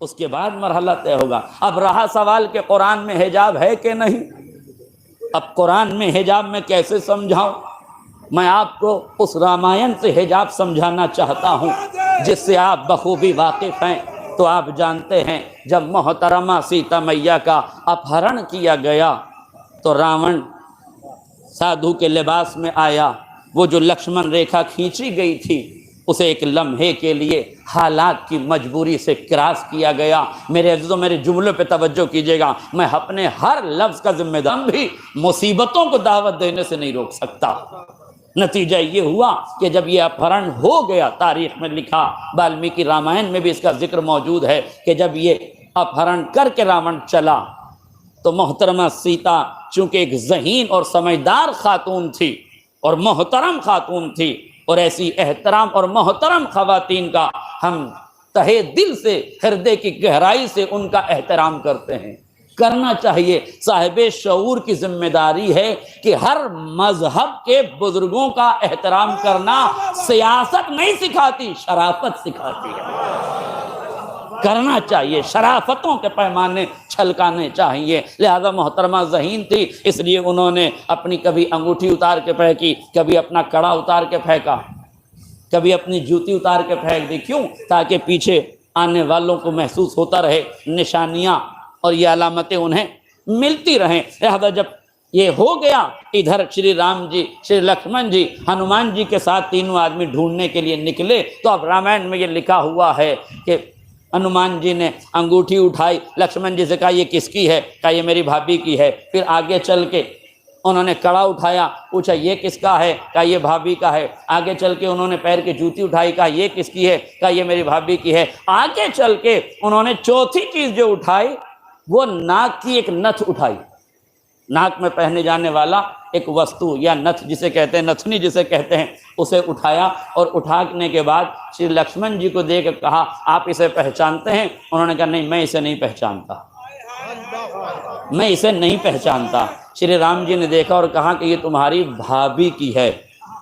اس کے بعد مرحلہ طے ہوگا۔ اب رہا سوال کہ قرآن میں حجاب ہے کہ نہیں، اب قرآن میں حجاب میں کیسے سمجھاؤں؟ میں آپ کو اس رامائن سے حجاب سمجھانا چاہتا ہوں جس سے آپ بخوبی واقف ہیں۔ تو آپ جانتے ہیں جب محترمہ سیتا میاں کا اپہرن کیا گیا تو راون سادھو کے لباس میں آیا، وہ جو لکشمن ریکھا کھینچی گئی تھی اسے ایک لمحے کے لیے حالات کی مجبوری سے کراس کیا گیا۔ میرے عزیزوں میرے جملوں پہ توجہ کیجیے گا، میں اپنے ہر لفظ کا ذمہ دار بھی مصیبتوں کو دعوت دینے سے نہیں روک سکتا۔ نتیجہ یہ ہوا کہ جب یہ اپہرن ہو گیا، تاریخ میں لکھا، والمیکی رامائن میں بھی اس کا ذکر موجود ہے کہ جب یہ اپہرن کر کے راون چلا تو محترمہ سیتا چونکہ ایک ذہین اور سمجھدار خاتون تھی اور محترم خاتون تھی، اور ایسی احترام اور محترم خواتین کا ہم تہے دل سے، ہردے کی گہرائی سے ان کا احترام کرتے ہیں، کرنا چاہیے۔ صاحب شعور کی ذمہ داری ہے کہ ہر مذہب کے بزرگوں کا احترام کرنا سیاست نہیں سکھاتی، شرافت سکھاتی ہے، کرنا چاہیے، شرافتوں کے پیمانے چھلکانے چاہیے۔ لہذا محترمہ ذہین تھی، اس لیے انہوں نے اپنی کبھی انگوٹھی اتار کے پھینکی، کبھی اپنا کڑا اتار کے پھینکا، کبھی اپنی جوتی اتار کے پھینک دی۔ کیوں؟ تاکہ پیچھے آنے والوں کو محسوس ہوتا رہے، نشانیاں اور یہ علامتیں انہیں ملتی رہیں۔ لہذا جب یہ ہو گیا، ادھر شری رام جی، شری لکشمن جی، ہنومان جی کے ساتھ تینوں آدمی ڈھونڈنے کے لیے نکلے۔ تو اب رامائن میں یہ لکھا ہوا ہے کہ ہنومان جی نے انگوٹھی اٹھائی، لکشمن جی سے کہا یہ کس کی ہے؟ کہا یہ میری بھابھی کی ہے۔ پھر آگے چل کے انہوں نے کڑا اٹھایا، پوچھا یہ کس کا ہے؟ کہا یہ بھابھی کا ہے۔ آگے چل کے انہوں نے پیر کی جوتی اٹھائی، کہا یہ کس کی ہے؟ کہا یہ میری بھابھی کی ہے۔ آگے چل کے انہوں نے چوتھی چیز جو اٹھائی وہ ناک کی ایک نتھ اٹھائی، ناک میں پہنے جانے والا ایک وستو یا نتھ جسے کہتے ہیں، نتھنی جسے کہتے ہیں، اسے اٹھایا، اور اٹھانے کے بعد شری لکشمن جی کو دیکھ کہا آپ اسے پہچانتے ہیں؟ انہوں نے کہا نہیں میں اسے نہیں پہچانتا، میں اسے نہیں پہچانتا۔ شری رام جی نے دیکھا اور کہا کہ یہ تمہاری بھابھی کی ہے،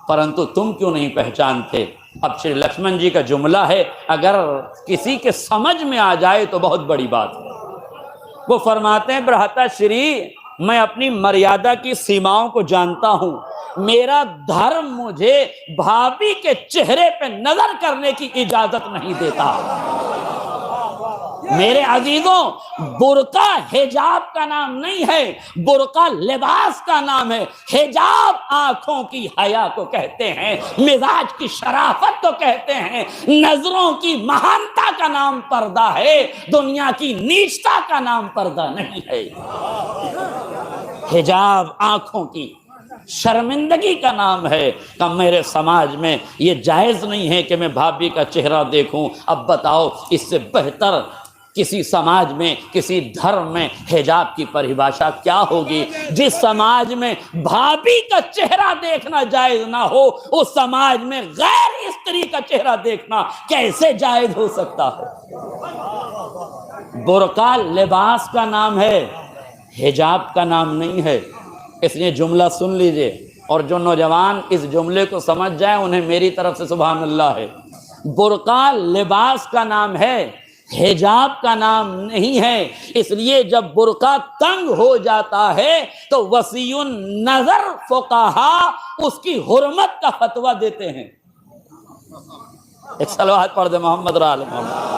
پرنتو تم کیوں نہیں پہچانتے؟ اب شری لکشمن جی کا جملہ ہے، اگر کسی کے سمجھ میں آ جائے تو بہت بڑی بات ہے۔ وہ فرماتے ہیں برہتا شری، میں اپنی مریادہ کی سیماؤں کو جانتا ہوں، میرا دھرم مجھے بھابھی کے چہرے پہ نظر کرنے کی اجازت نہیں دیتا۔ میرے عزیزوں، برقع حجاب کا نام نہیں ہے، برقع لباس کا نام ہے۔ حجاب آنکھوں کی حیا کو کہتے ہیں، مزاج کی شرافت کو کہتے ہیں، نظروں کی مہانتا کا نام پردہ ہے، دنیا کی نیچتا کا نام پردہ نہیں ہے۔ حجاب آنکھوں کی شرمندگی کا نام ہے کہ میرے سماج میں یہ جائز نہیں ہے کہ میں بھابھی کا چہرہ دیکھوں۔ اب بتاؤ اس سے بہتر کسی سماج میں، کسی دھرم میں حجاب کی پریبھاشا کیا ہوگی؟ جس سماج میں بھابھی کا چہرہ دیکھنا جائز نہ ہو، اس سماج میں غیر استری کا چہرہ دیکھنا کیسے جائز ہو سکتا ہے؟ برقع لباس کا نام ہے، حجاب کا نام نہیں ہے۔ اس لیے جملہ سن لیجئے، اور جو نوجوان اس جملے کو سمجھ جائیں انہیں میری طرف سے سبحان اللہ ہے۔ برقع لباس کا نام ہے، حجاب کا نام نہیں ہے۔ اس لیے جب برقع تنگ ہو جاتا ہے تو وسیع النظر فقہا اس کی حرمت کا فتویٰ دیتے ہیں۔ ایک صلوات پڑھ دے محمد رال محمد۔